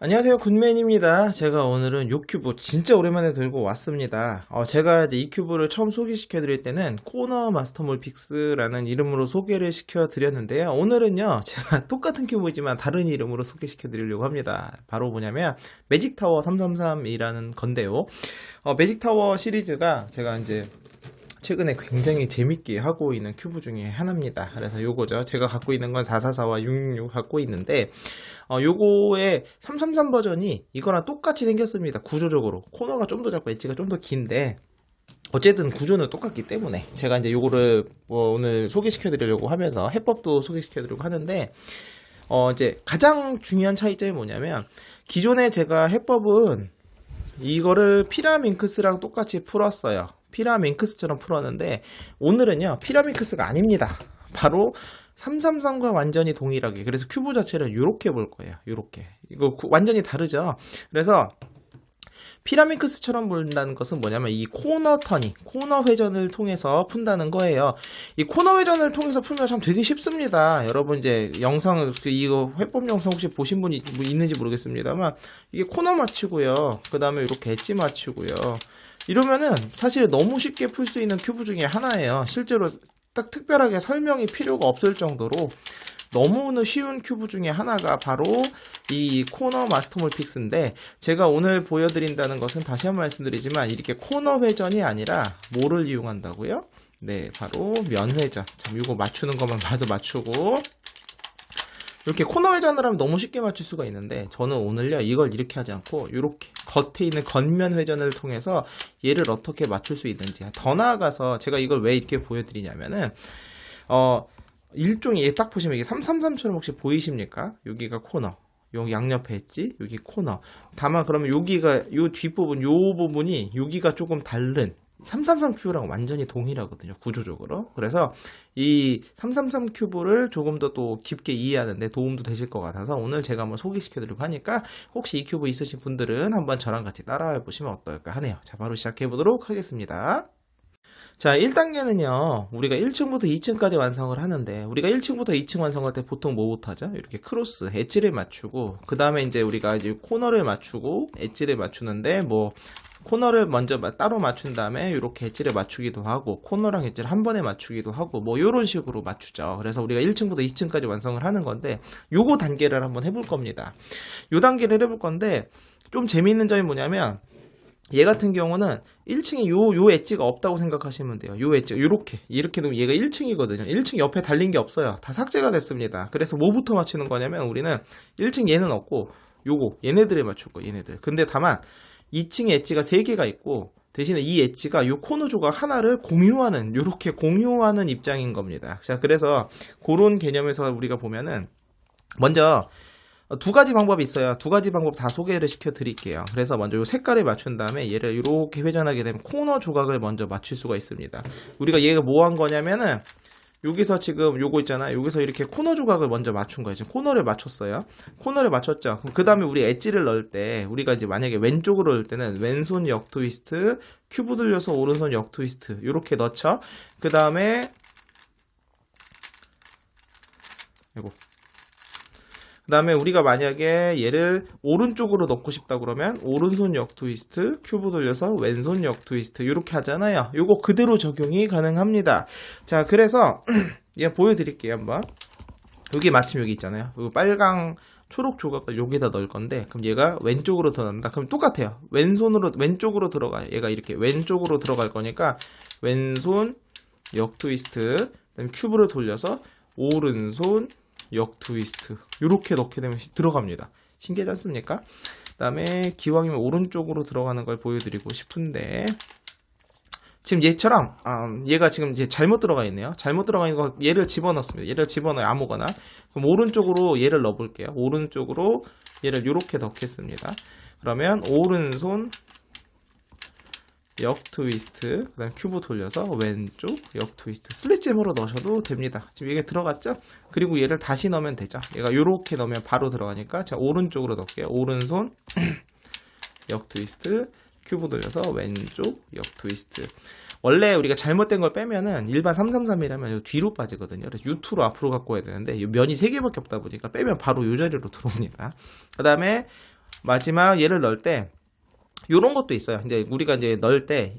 안녕하세요, 굿맨입니다. 제가 오늘은 요 큐브 진짜 오랜만에 들고 왔습니다. 제가 이제 이 큐브를 처음 소개시켜 드릴 때는 코너 마스터몰 픽스라는 이름으로 소개를 시켜 드렸는데요. 오늘은요, 제가 똑같은 큐브이지만 다른 이름으로 소개시켜 드리려고 합니다. 바로 뭐냐면 매직 타워 333이라는 건데요. 매직 타워 시리즈가 제가 이제 최근에 굉장히 재밌게 하고 있는 큐브 중에 하나입니다. 그래서 요거죠. 제가 갖고 있는 건 444와 666 갖고 있는데, 요거의 333 버전이 이거랑 똑같이 생겼습니다. 구조적으로. 코너가 좀 더 작고 엣지가 좀 더 긴데, 어쨌든 구조는 똑같기 때문에 제가 이제 요거를 오늘 소개시켜 드리려고 하면서 해법도 소개시켜 드리려고 하는데, 이제 가장 중요한 차이점이 뭐냐면, 기존에 제가 해법은 이거를 피라밍크스랑 똑같이 풀었어요. 피라밍크스처럼 풀었는데 오늘은요 피라밍크스가 아닙니다. 바로 333과 완전히 동일하게, 그래서 큐브 자체를 이렇게 볼 거예요. 이렇게 이거 완전히 다르죠. 그래서 피라밍크스처럼 본다는 것은 뭐냐면 이 코너 회전을 통해서 푼다는 거예요. 이 코너 회전을 통해서 풀면 참 되게 쉽습니다. 여러분 이제 영상 이거 회법 영상 혹시 보신 분이 있는지 모르겠습니다만, 이게 코너 맞추고요, 그 다음에 이렇게 엣지 맞추고요, 이러면은 사실 너무 쉽게 풀 수 있는 큐브 중에 하나예요. 실제로 딱 특별하게 설명이 필요가 없을 정도로 너무나 쉬운 큐브 중에 하나가 바로 이 코너 마스터몰 픽스인데, 제가 오늘 보여드린다는 것은 다시 한번 말씀드리지만 이렇게 코너 회전이 아니라 뭐를 이용한다고요? 네, 바로 면 회전. 자, 이거 맞추는 것만 봐도 맞추고, 이렇게 코너 회전을 하면 너무 쉽게 맞출 수가 있는데, 저는 오늘요 이걸 이렇게 하지 않고 이렇게 겉에 있는 겉면 회전을 통해서 얘를 어떻게 맞출 수 있는지, 더 나아가서 제가 이걸 왜 이렇게 보여드리냐면은 일종의 딱 보시면 이게 333처럼 혹시 보이십니까? 여기가 코너, 여기 양옆에 있지? 여기 코너. 다만 그러면 여기가 요 뒷부분, 요 부분이 여기가 조금 다른 333 큐브랑 완전히 동일하거든요, 구조적으로. 그래서 이 333 큐브를 조금 더 또 깊게 이해하는데 도움도 되실 것 같아서 오늘 제가 한번 소개시켜 드리려고 하니까, 혹시 이 큐브 있으신 분들은 한번 저랑 같이 따라해 보시면 어떨까 하네요. 자, 바로 시작해 보도록 하겠습니다. 자, 1단계는요, 우리가 1층부터 2층까지 완성을 하는데, 우리가 1층부터 2층 완성할 때 보통 뭐부터 하죠? 이렇게 크로스, 엣지를 맞추고, 그 다음에 이제 우리가 이제 코너를 맞추고, 엣지를 맞추는데, 코너를 먼저 따로 맞춘 다음에 이렇게 엣지를 맞추기도 하고, 코너랑 엣지를 한 번에 맞추기도 하고, 요런 식으로 맞추죠. 그래서 우리가 1층부터 2층까지 완성을 하는 건데, 요거 단계를 한번 해볼 겁니다. 요 단계를 해볼 건데, 좀 재미있는 점이 뭐냐면, 얘 같은 경우는 1층에 요 엣지가 없다고 생각하시면 돼요. 요 엣지가 이렇게 놓으면 얘가 1층이거든요. 1층 옆에 달린 게 없어요. 다 삭제가 됐습니다. 그래서 뭐부터 맞추는 거냐면, 우리는 1층 얘는 없고 얘네들에 맞출 거예요. 얘네들. 근데 다만 2층에 엣지가 3개가 있고, 대신에 이 엣지가 요 코너 조각 하나를 요렇게 공유하는 입장인 겁니다. 자, 그래서 그런 개념에서 우리가 보면은, 먼저 두 가지 방법이 있어요. 두 가지 방법 다 소개를 시켜 드릴게요. 그래서 먼저 이 색깔을 맞춘 다음에 얘를 이렇게 회전하게 되면 코너 조각을 먼저 맞출 수가 있습니다. 우리가 얘가 뭐 한 거냐면은, 여기서 지금 요거 있잖아요. 여기서 이렇게 코너 조각을 먼저 맞춘 거예요. 지금 코너를 맞췄어요. 코너를 맞췄죠. 그 다음에 우리 엣지를 넣을 때, 우리가 이제 만약에 왼쪽으로 넣을 때는 왼손 역 트위스트, 큐브 돌려서 오른손 역 트위스트, 이렇게 넣죠. 그 다음에 그 다음에 우리가 만약에 얘를 오른쪽으로 넣고 싶다 그러면 오른손 역 트위스트, 큐브 돌려서 왼손 역 트위스트, 이렇게 하잖아요. 요거 그대로 적용이 가능합니다. 자, 그래서 얘 보여드릴게요. 한번. 여기 마침 여기 있잖아요. 요 빨강 초록 조각을 여기다 넣을 건데, 그럼 얘가 왼쪽으로 들어간다. 그럼 똑같아요. 왼쪽으로 들어가요. 얘가 이렇게 왼쪽으로 들어갈 거니까 왼손 역 트위스트, 그다음에 큐브를 돌려서 오른손 역 트위스트, 이렇게 넣게 되면 들어갑니다. 신기하지 않습니까? 그 다음에 기왕이면 오른쪽으로 들어가는 걸 보여드리고 싶은데, 지금 얘처럼 얘가 지금 이제 잘못 들어가 있네요. 잘못 들어가 있는 거, 얘를 집어넣습니다. 얘를 집어넣어요. 아무거나. 그럼 오른쪽으로 얘를 넣어볼게요. 오른쪽으로 얘를 이렇게 넣겠습니다. 그러면 오른손 역 트위스트, 그 다음 큐브 돌려서 왼쪽 역 트위스트, 슬릿잼으로 넣으셔도 됩니다. 지금 이게 들어갔죠? 그리고 얘를 다시 넣으면 되죠. 얘가 요렇게 넣으면 바로 들어가니까, 자, 오른쪽으로 넣을게요. 오른손 역 트위스트, 큐브 돌려서 왼쪽 역 트위스트. 원래 우리가 잘못된 걸 빼면은 일반 333이라면 뒤로 빠지거든요. 그래서 U2로 앞으로 갖고 와야 되는데, 면이 3개밖에 없다 보니까 빼면 바로 이 자리로 들어옵니다. 그 다음에 마지막 얘를 넣을 때 요런 것도 있어요. 근데 우리가 이제 넣을 때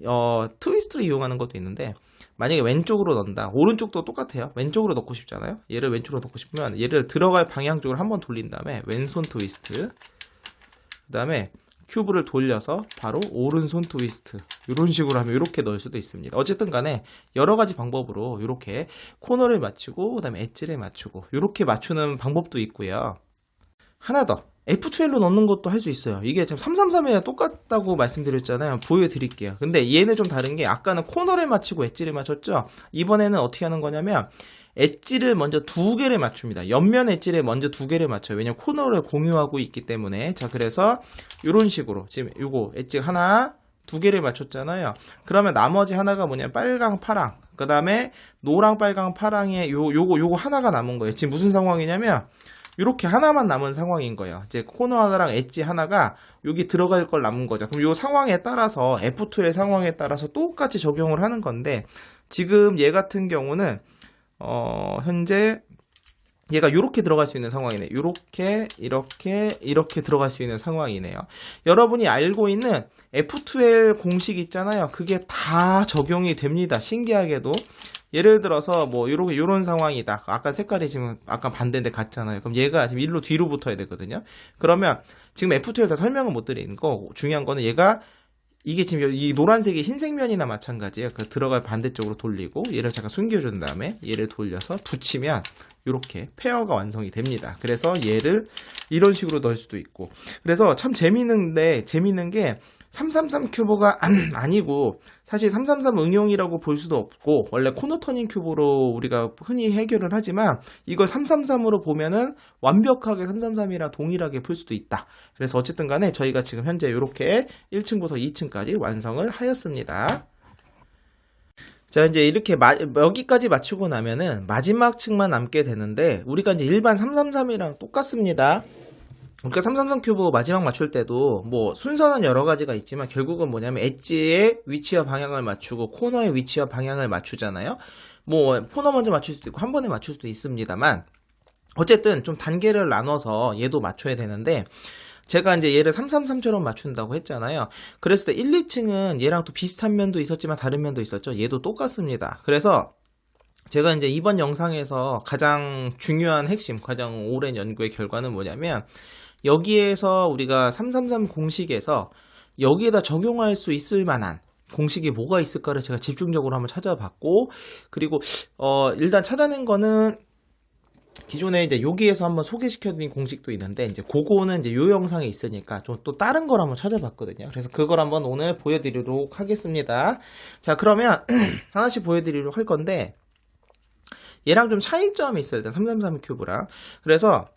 트위스트를 이용하는 것도 있는데, 만약에 왼쪽으로 넣는다. 오른쪽도 똑같아요. 왼쪽으로 넣고 싶잖아요. 얘를 왼쪽으로 넣고 싶으면 얘를 들어갈 방향 쪽으로 한번 돌린 다음에 왼손 트위스트, 그 다음에 큐브를 돌려서 바로 오른손 트위스트, 이런 식으로 하면 이렇게 넣을 수도 있습니다. 어쨌든 간에 여러 가지 방법으로 이렇게 코너를 맞추고 그 다음에 엣지를 맞추고 이렇게 맞추는 방법도 있고요. 하나 더, F2L로 넣는 것도 할 수 있어요. 이게 참 333이랑 똑같다고 말씀드렸잖아요. 보여드릴게요. 근데 얘는 좀 다른 게, 아까는 코너를 맞추고 엣지를 맞췄죠. 이번에는 어떻게 하는 거냐면 엣지를 먼저 2개를 맞춥니다. 옆면 엣지를 먼저 2개를 맞춰요. 왜냐면 코너를 공유하고 있기 때문에. 자, 그래서 이런 식으로 지금 요거 엣지 하나 2개를 맞췄잖아요. 그러면 나머지 하나가 뭐냐면 빨강 파랑, 그 다음에 노랑 빨강 파랑에 요거 하나가 남은 거예요. 지금 무슨 상황이냐면 이렇게 하나만 남은 상황인 거예요. 이제 코너 하나랑 엣지 하나가 여기 들어갈 걸 남은 거죠. 그럼 요 상황에 따라서 F2의 상황에 따라서 똑같이 적용을 하는 건데, 지금 얘 같은 경우는 현재 얘가 이렇게 들어갈 수 있는 상황이네요. 이렇게 들어갈 수 있는 상황이네요. 여러분이 알고 있는 F2L 공식 있잖아요. 그게 다 적용이 됩니다. 신기하게도. 예를 들어서 뭐 요런 상황이다. 아까 색깔이 지금 아까 반대인데 같잖아요. 그럼 얘가 지금 일로 뒤로 붙어야 되거든요. 그러면 지금 F2L 다 설명을 못 드리는 거, 중요한 거는 얘가 이게 지금 이 노란색이 흰색면이나 마찬가지예요. 그 들어갈 반대쪽으로 돌리고 얘를 잠깐 숨겨준 다음에 얘를 돌려서 붙이면 이렇게 페어가 완성이 됩니다. 그래서 얘를 이런 식으로 넣을 수도 있고. 그래서 참 재밌는 게 333 큐브가 아니고, 사실 333 응용이라고 볼 수도 없고, 원래 코너 터닝 큐브로 우리가 흔히 해결을 하지만 이걸 333으로 보면은 완벽하게 333이랑 동일하게 풀 수도 있다. 그래서 어쨌든 간에 저희가 지금 현재 이렇게 1층부터 2층까지 완성을 하였습니다. 자, 이제 이렇게 여기까지 맞추고 나면은 마지막 층만 남게 되는데, 우리가 이제 일반 333이랑 똑같습니다. 그러니까 333 큐브 마지막 맞출 때도 뭐 순서는 여러 가지가 있지만 결국은 뭐냐면 엣지의 위치와 방향을 맞추고 코너의 위치와 방향을 맞추잖아요. 뭐 코너 먼저 맞출 수도 있고 한 번에 맞출 수도 있습니다만, 어쨌든 좀 단계를 나눠서 얘도 맞춰야 되는데, 제가 이제 얘를 333처럼 맞춘다고 했잖아요. 그랬을 때 1, 2층은 얘랑 또 비슷한 면도 있었지만 다른 면도 있었죠. 얘도 똑같습니다. 그래서 제가 이제 이번 영상에서 가장 중요한 핵심, 가장 오랜 연구의 결과는 뭐냐면, 여기에서 우리가 333 공식에서 여기에다 적용할 수 있을 만한 공식이 뭐가 있을까를 제가 집중적으로 한번 찾아봤고, 그리고 일단 찾아낸 거는 기존에 이제 여기에서 한번 소개시켜드린 공식도 있는데, 이제 그거는 이제 요 영상에 있으니까 좀 또 다른 걸 한번 찾아봤거든요. 그래서 그걸 한번 오늘 보여드리도록 하겠습니다. 자, 그러면 하나씩 보여드리도록 할 건데, 얘랑 좀 차이점이 있어요. 일단 333 큐브랑. 그래서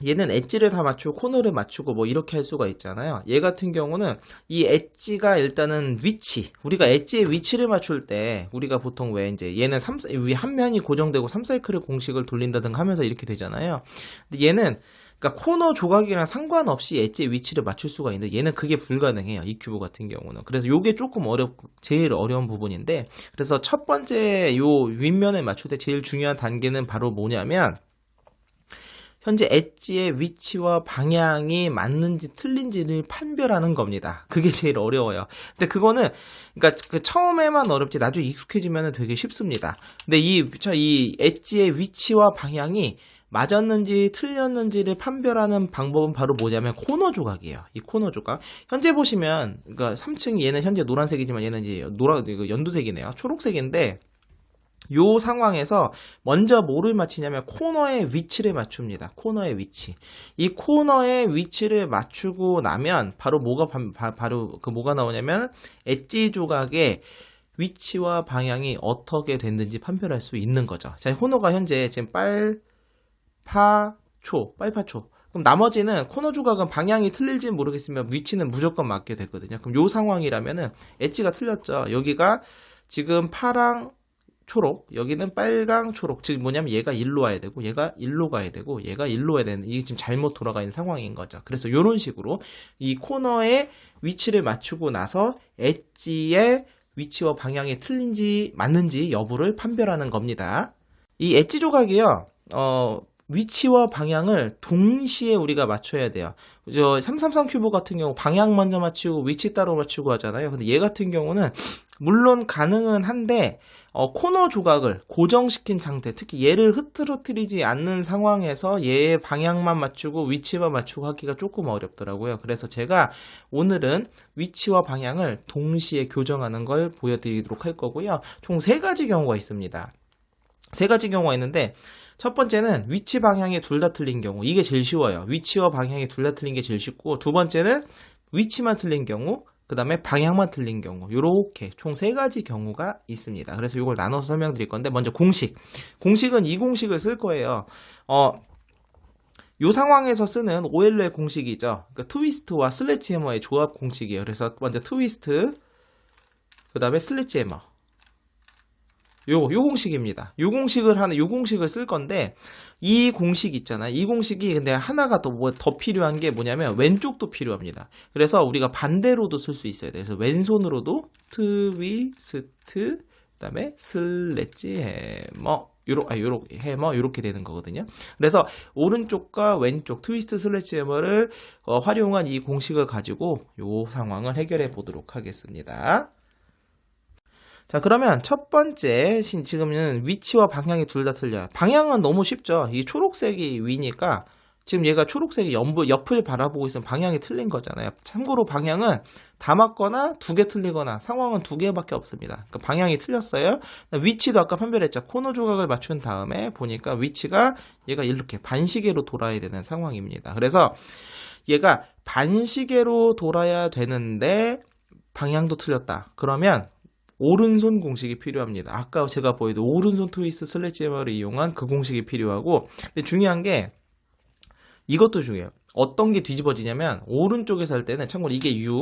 얘는 엣지를 다 맞추고 코너를 맞추고 뭐 이렇게 할 수가 있잖아요. 얘 같은 경우는 이 엣지가 일단은 위치, 우리가 엣지의 위치를 맞출 때 우리가 보통 왜 이제 얘는 위 한 면이 고정되고 3사이클의 공식을 돌린다든가 하면서 이렇게 되잖아요. 근데 얘는 그러니까 코너 조각이랑 상관없이 엣지의 위치를 맞출 수가 있는데, 얘는 그게 불가능해요. 이 큐브 같은 경우는. 그래서 요게 조금 제일 어려운 부분인데, 그래서 첫 번째 요 윗면에 맞출 때 제일 중요한 단계는 바로 뭐냐면, 현재 엣지의 위치와 방향이 맞는지 틀린지를 판별하는 겁니다. 그게 제일 어려워요. 근데 그거는, 그러니까 그 처음에만 어렵지 나중에 익숙해지면 되게 쉽습니다. 근데 이 엣지의 위치와 방향이 맞았는지 틀렸는지를 판별하는 방법은 바로 뭐냐면 코너 조각이에요. 이 코너 조각. 현재 보시면, 그러니까 3층 얘는 현재 노란색이지만 얘는 이제 연두색이네요. 초록색인데, 요 상황에서 먼저 뭐를 맞히냐면 코너의 위치를 맞춥니다. 코너의 위치. 이 코너의 위치를 맞추고 나면 바로 뭐가 나오냐면 엣지 조각의 위치와 방향이 어떻게 됐는지 판별할 수 있는 거죠. 자, 코너가 현재 지금 빨파초. 그럼 나머지는 코너 조각은 방향이 틀릴지는 모르겠으면 위치는 무조건 맞게 되거든요. 그럼 요 상황이라면은 엣지가 틀렸죠. 여기가 지금 파랑 초록, 여기는 빨강 초록. 즉 뭐냐면 얘가 일로 와야 되고 얘가 일로 가야 되고 얘가 일로 와야 되는, 이게 지금 잘못 돌아가 있는 상황인 거죠. 그래서 이런 식으로 이 코너의 위치를 맞추고 나서 엣지의 위치와 방향이 틀린지 맞는지 여부를 판별하는 겁니다. 이 엣지 조각이요, 위치와 방향을 동시에 우리가 맞춰야 돼요. 333 큐브 같은 경우 방향 먼저 맞추고 위치 따로 맞추고 하잖아요. 근데 얘 같은 경우는 물론 가능은 한데 코너 조각을 고정시킨 상태, 특히 얘를 흐트러뜨리지 않는 상황에서 얘의 방향만 맞추고 위치만 맞추고 하기가 조금 어렵더라고요. 그래서 제가 오늘은 위치와 방향을 동시에 교정하는 걸 보여드리도록 할 거고요. 총 3가지 경우가 있습니다. 3가지 경우가 있는데 첫 번째는 위치 방향이 둘 다 틀린 경우, 이게 제일 쉬워요. 위치와 방향이 둘 다 틀린 게 제일 쉽고, 두 번째는 위치만 틀린 경우, 그 다음에 방향만 틀린 경우, 요렇게 총 3가지 경우가 있습니다. 그래서 이걸 나눠서 설명드릴 건데, 먼저 공식은 이 공식을 쓸 거예요. 요 상황에서 쓰는 OLL 공식이죠. 그러니까 트위스트와 슬래지해머의 조합 공식이에요. 그래서 먼저 트위스트, 그 다음에 슬래지해머, 요 공식입니다. 요 공식을 쓸 건데, 이 공식 있잖아요. 이 공식이 근데 하나가 더 필요한 게 뭐냐면, 왼쪽도 필요합니다. 그래서 우리가 반대로도 쓸 수 있어야 돼요. 그래서 왼손으로도 트위스트, 그 다음에 슬래지 해머, 요렇게 되는 거거든요. 그래서 오른쪽과 왼쪽 트위스트 슬래지 해머를 활용한 이 공식을 가지고 요 상황을 해결해 보도록 하겠습니다. 자, 그러면 첫 번째, 지금은 위치와 방향이 둘 다 틀려요. 방향은 너무 쉽죠. 이 초록색이 위니까, 지금 얘가 초록색이 옆을 바라보고 있으면 방향이 틀린 거잖아요. 참고로 방향은 다 맞거나 2개 틀리거나 상황은 2개밖에 없습니다. 그러니까 방향이 틀렸어요. 위치도 아까 판별했죠. 코너 조각을 맞춘 다음에 보니까 위치가 얘가 이렇게 반시계로 돌아야 되는 상황입니다. 그래서 얘가 반시계로 돌아야 되는데 방향도 틀렸다. 그러면 오른손 공식이 필요합니다. 아까 제가 보여도 오른손 트위스트 슬래지해머를 이용한 그 공식이 필요하고, 근데 중요한 게 이것도 중요해요. 어떤 게 뒤집어지냐면 오른쪽에서 할 때는 참고로 이게 U,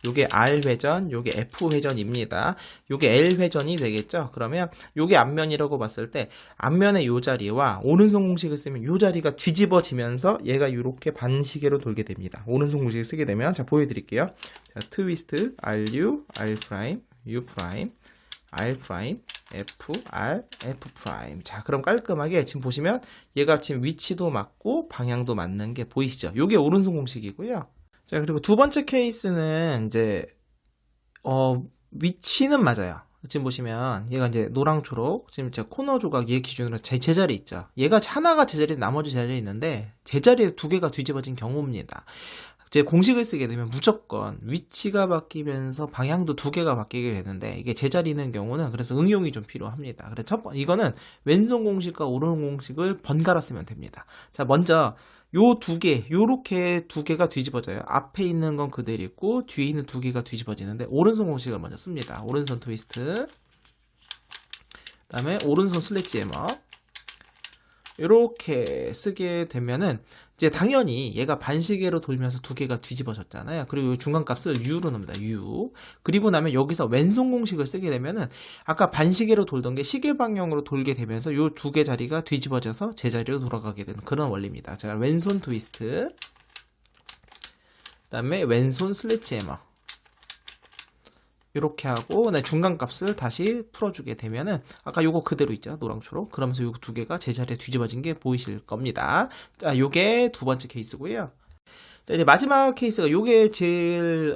요게 R 회전, 요게 F 회전입니다. 요게 L 회전이 되겠죠? 그러면 요게 앞면이라고 봤을 때 앞면의 요 자리와 오른손 공식을 쓰면 요 자리가 뒤집어지면서 얘가 이렇게 반시계로 돌게 됩니다. 오른손 공식을 쓰게 되면, 자, 보여드릴게요. 자, 트위스트 RU, R 프라임, U 프라임, R 프라임, F, R, F 프라임. 자, 그럼 깔끔하게 지금 보시면 얘가 지금 위치도 맞고 방향도 맞는 게 보이시죠? 요게 오른손 공식이고요. 자, 그리고 두 번째 케이스는 이제 위치는 맞아요. 지금 보시면 얘가 이제 노랑초록, 지금 제가 코너 조각 얘 기준으로 제자리 있죠. 얘가 하나가 제자리, 나머지 제자리 있는데 제자리에 2개가 뒤집어진 경우입니다. 제 공식을 쓰게 되면 무조건 위치가 바뀌면서 방향도 2개가 바뀌게 되는데, 이게 제자리 있는 경우는 그래서 응용이 좀 필요합니다. 그래서 이거는 왼손 공식과 오른손 공식을 번갈아 쓰면 됩니다. 자, 먼저 요 2개, 요렇게 2개가 뒤집어져요. 앞에 있는 건 그대로 있고 뒤에 있는 2개가 뒤집어지는데, 오른손 공식을 먼저 씁니다. 오른손 트위스트, 그 다음에 오른손 슬래지 해머, 이렇게 쓰게 되면은 이제 당연히 얘가 반시계로 돌면서 2개가 뒤집어졌잖아요. 그리고 중간값을 U로 넣습니다. U. 그리고 나면 여기서 왼손 공식을 쓰게 되면은 아까 반시계로 돌던 게 시계 방향으로 돌게 되면서 요 2개 자리가 뒤집어져서 제자리로 돌아가게 되는 그런 원리입니다. 자, 왼손 트위스트, 그 다음에 왼손 슬래지 해머, 이렇게 하고 중간값을 다시 풀어주게 되면은 아까 요거 그대로 있죠, 노랑초록. 그러면서 요거 2개가 제자리에 뒤집어진 게 보이실 겁니다. 자, 요게 두 번째 케이스고요. 자, 이제 마지막 케이스가 요게 제일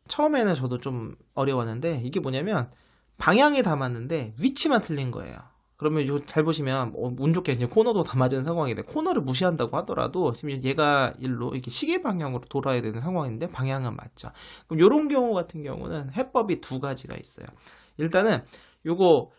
처음에는 저도 좀 어려웠는데, 이게 뭐냐면 방향이 다 맞는데 위치만 틀린 거예요. 그러면 잘 보시면 운 좋게 이제 코너도 다 맞은 상황인데, 코너를 무시한다고 하더라도 지금 얘가 일로 이렇게 시계 방향으로 돌아야 되는 상황인데 방향은 맞죠. 그럼 이런 경우 같은 경우는 해법이 2가지가 있어요. 일단은 요거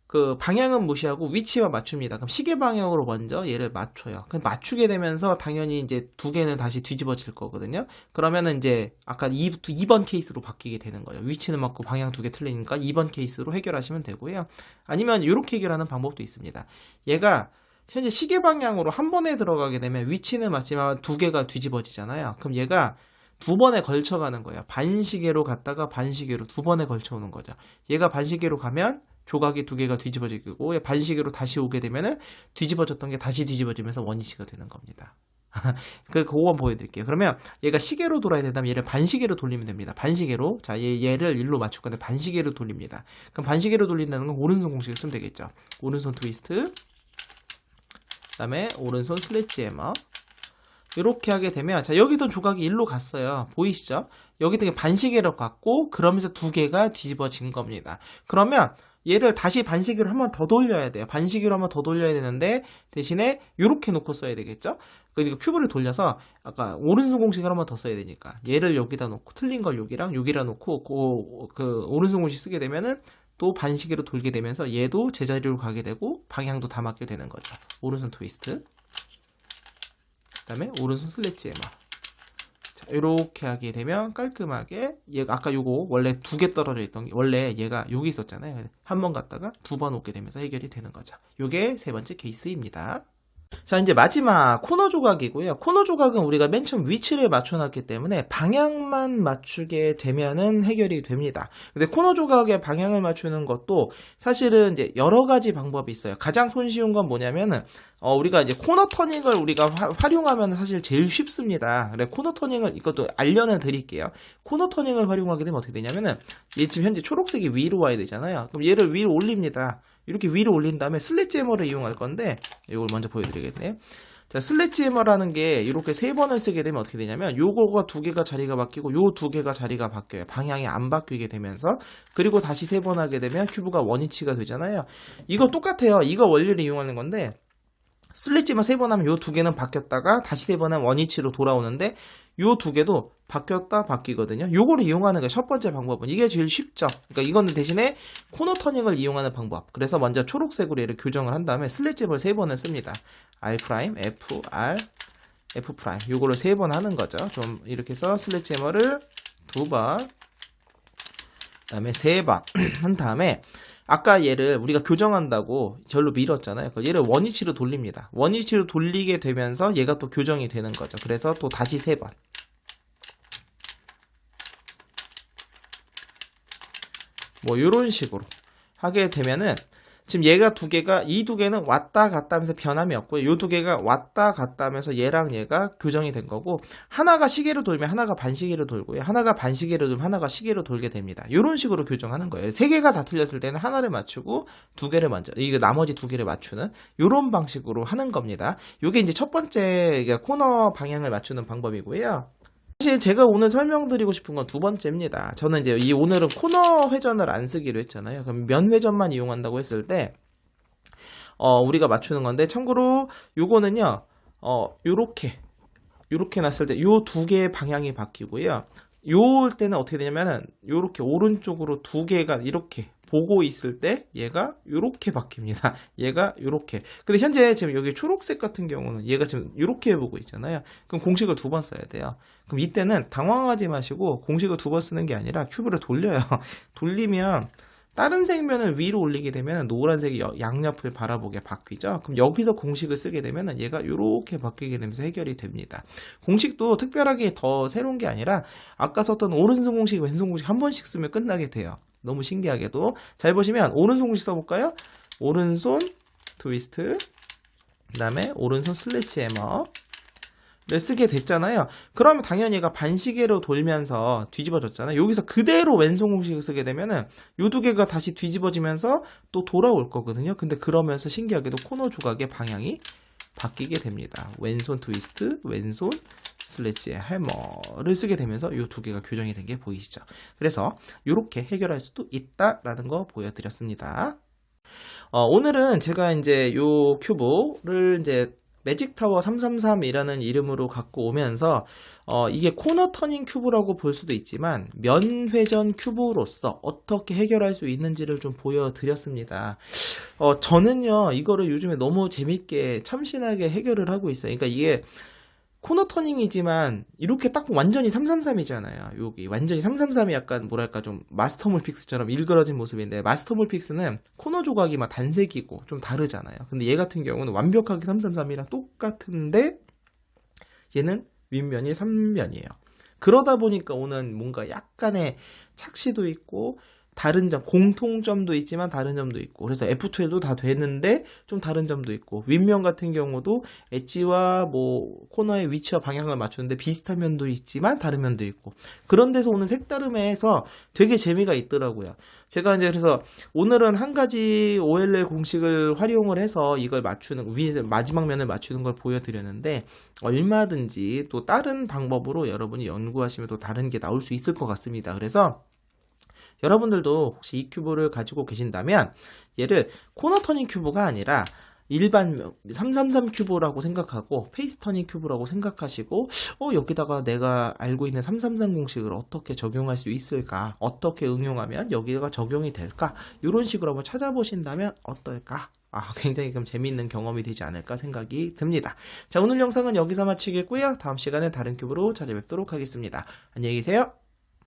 그 방향은 무시하고 위치만 맞춥니다. 그럼 시계 방향으로 먼저 얘를 맞춰요. 그럼 맞추게 되면서 당연히 이제 2개는 다시 뒤집어질 거거든요. 그러면은 이제 아까 2번 케이스로 바뀌게 되는 거예요. 위치는 맞고 방향 2개 틀리니까 2번 케이스로 해결하시면 되고요. 아니면 이렇게 해결하는 방법도 있습니다. 얘가 현재 시계 방향으로 한 번에 들어가게 되면 위치는 맞지만 2개가 뒤집어지잖아요. 그럼 얘가 2번에 걸쳐 가는 거예요. 반시계로 갔다가 반시계로 2번에 걸쳐 오는 거죠. 얘가 반시계로 가면 조각이 2개가 뒤집어지고, 반시계로 다시 오게 되면은 뒤집어졌던 게 다시 뒤집어지면서 원위치가 되는 겁니다. 그거 보여드릴게요. 그러면 얘가 시계로 돌아야 된다면 얘를 반시계로 돌리면 됩니다. 반시계로. 자, 얘를 일로 맞출 건데 반시계로 돌립니다. 그럼 반시계로 돌린다는 건 오른손 공식을 쓰면 되겠죠. 오른손 트위스트, 다음에 오른손 슬래지 해머. 이렇게 하게 되면, 자, 여기도 조각이 일로 갔어요. 보이시죠? 여기 되게 반시계로 갔고, 그러면서 두 개가 뒤집어진 겁니다. 그러면 얘를 다시 반시계로 한 번 더 돌려야 돼요. 반시계로 한 번 더 돌려야 되는데, 대신에 이렇게 놓고 써야 되겠죠? 그러니까 큐브를 돌려서, 아까 오른손 공식을 한 번 더 써야 되니까, 얘를 여기다 놓고, 틀린 걸 여기다 놓고, 그 오른손 공식 쓰게 되면은, 또 반시계로 돌게 되면서 얘도 제자리로 가게 되고, 방향도 다 맞게 되는 거죠. 오른손 트위스트. 그 다음에 오른손 슬래지 해머. 자, 이렇게 하게 되면 깔끔하게, 얘가 아까 요거 원래 두 개 떨어져 있던 게, 원래 얘가 여기 있었잖아요. 한 번 갔다가 두 번 오게 되면서 해결이 되는 거죠. 요게 세 번째 케이스입니다. 자, 이제 마지막 코너 조각이고요. 코너 조각은 우리가 맨 처음 위치를 맞춰놨기 때문에 방향만 맞추게 되면은 해결이 됩니다. 근데 코너 조각의 방향을 맞추는 것도 사실은 이제 여러 가지 방법이 있어요. 가장 손쉬운 건 뭐냐면은 우리가 이제 코너 터닝을 우리가 활용하면 사실 제일 쉽습니다. 그래, 코너 터닝을 이것도 알려는 드릴게요. 코너 터닝을 활용하게 되면 어떻게 되냐면은 얘 지금 현재 초록색이 위로 와야 되잖아요. 그럼 얘를 위로 올립니다. 이렇게 위로 올린 다음에 슬래지 해머를 이용할 건데, 이걸 먼저 보여드리겠네요. 자, 슬래지 해머라는 게 이렇게 세 번을 쓰게 되면 어떻게 되냐면 요거가 두 개가 자리가 바뀌고 요 두 개가 자리가 바뀌어요. 방향이 안 바뀌게 되면서. 그리고 다시 세 번 하게 되면 큐브가 원위치가 되잖아요. 이거 똑같아요. 이거 원리를 이용하는 건데, 슬래지만 세 번 하면 요 두 개는 바뀌었다가 다시 세 번 하면 원위치로 돌아오는데, 요 두 개도 바뀌었다 바뀌거든요. 요거를 이용하는 게 첫 번째 방법은 이게 제일 쉽죠. 그러니까 이거는 대신에 코너 터닝을 이용하는 방법. 그래서 먼저 초록색으로 얘를 교정을 한 다음에 슬래지를 세 번을 씁니다. R 프라임, F, R, F 프라임. 요거를 세 번 하는 거죠. 좀 이렇게 해서 슬래지 해머를 두 번, 그다음에 세 번 한 다음에 아까 얘를 우리가 교정한다고 절로 밀었잖아요. 얘를 원위치로 돌립니다. 원위치로 돌리게 되면서 얘가 또 교정이 되는 거죠. 그래서 또 다시 세 번. 뭐 요런 식으로 하게 되면은 지금 얘가 두 개가, 이 두 개는 왔다 갔다 하면서 변함이 없고요. 요 두 개가 왔다 갔다 하면서 얘랑 얘가 교정이 된 거고, 하나가 시계로 돌면 하나가 반시계로 돌고요. 하나가 반시계로 돌면 하나가 시계로 돌게 됩니다. 요런 식으로 교정하는 거예요. 세 개가 다 틀렸을 때는 하나를 맞추고 두 개를 먼저, 이거 나머지 두 개를 맞추는 요런 방식으로 하는 겁니다. 요게 이제 첫 번째 코너 방향을 맞추는 방법이고요. 사실 제가 오늘 설명드리고 싶은 건 두 번째입니다. 저는 이제 오늘은 코너 회전을 안 쓰기로 했잖아요. 그럼 면 회전만 이용한다고 했을 때, 우리가 맞추는 건데, 참고로 요거는요, 요렇게 놨을 때 요 두 개의 방향이 바뀌고요. 요럴 때는 어떻게 되냐면은, 요렇게 오른쪽으로 두 개가 이렇게 보고 있을 때 얘가 요렇게 바뀝니다. 얘가 요렇게. 근데 현재 지금 여기 초록색 같은 경우는 얘가 지금 요렇게 보고 있잖아요. 그럼 공식을 두 번 써야 돼요. 그럼 이때는 당황하지 마시고 공식을 두 번 쓰는 게 아니라 큐브를 돌려요. 돌리면 다른 색면을 위로 올리게 되면 노란색이 양옆을 바라보게 바뀌죠. 그럼 여기서 공식을 쓰게 되면 얘가 이렇게 바뀌게 되면서 해결이 됩니다. 공식도 특별하게 더 새로운 게 아니라 아까 썼던 오른손 공식, 왼손 공식 한 번씩 쓰면 끝나게 돼요. 너무 신기하게도. 잘 보시면 오른손 공식 써볼까요? 오른손 트위스트, 그 다음에 오른손 슬래지 해머 를 쓰게 됐잖아요. 그러면 당연히 얘가 반시계로 돌면서 뒤집어졌잖아요. 여기서 그대로 왼손 공식을 쓰게 되면은 요 두 개가 다시 뒤집어지면서 또 돌아올 거거든요. 근데 그러면서 신기하게도 코너 조각의 방향이 바뀌게 됩니다. 왼손 트위스트, 왼손 슬래지 해머를 쓰게 되면서 요 두 개가 교정이 된 게 보이시죠? 그래서 이렇게 해결할 수도 있다라는 거 보여드렸습니다. 오늘은 제가 이제 요 큐브를 이제 매직타워 333이라는 이름으로 갖고 오면서 이게 코너 터닝 큐브라고 볼 수도 있지만 면회전 큐브로서 어떻게 해결할 수 있는지를 좀 보여드렸습니다. 저는요 이거를 요즘에 너무 재밌게 참신하게 해결을 하고 있어요. 그러니까 이게 코너 터닝이지만 이렇게 딱 완전히 333이잖아요. 여기 완전히 333이 약간 뭐랄까 좀 마스터몰 픽스처럼 일그러진 모습인데, 마스터몰 픽스는 코너 조각이 막 단색이고 좀 다르잖아요. 근데 얘 같은 경우는 완벽하게 333이랑 똑같은데 얘는 윗면이 3면이에요. 그러다 보니까 오는 뭔가 약간의 착시도 있고 다른 점, 공통점도 있지만 다른 점도 있고, 그래서 F12도 다 되는데 좀 다른 점도 있고, 윗면 같은 경우도 엣지와 뭐 코너의 위치와 방향을 맞추는데 비슷한 면도 있지만 다른 면도 있고, 그런 데서 오는 색다름에서 되게 재미가 있더라고요. 제가 이제 그래서 오늘은 한 가지 OLL 공식을 활용을 해서 이걸 맞추는, 위에 마지막 면을 맞추는 걸 보여드렸는데, 얼마든지 또 다른 방법으로 여러분이 연구하시면 또 다른 게 나올 수 있을 것 같습니다. 그래서 여러분들도 혹시 이 큐브를 가지고 계신다면 얘를 코너 터닝 큐브가 아니라 일반 333 큐브라고 생각하고 페이스 터닝 큐브라고 생각하시고, 여기다가 내가 알고 있는 333 공식을 어떻게 적용할 수 있을까, 어떻게 응용하면 여기가 적용이 될까, 이런 식으로 한번 찾아보신다면 어떨까. 굉장히 그럼 재미있는 경험이 되지 않을까 생각이 듭니다. 자, 오늘 영상은 여기서 마치겠고요. 다음 시간에 다른 큐브로 찾아뵙도록 하겠습니다. 안녕히 계세요.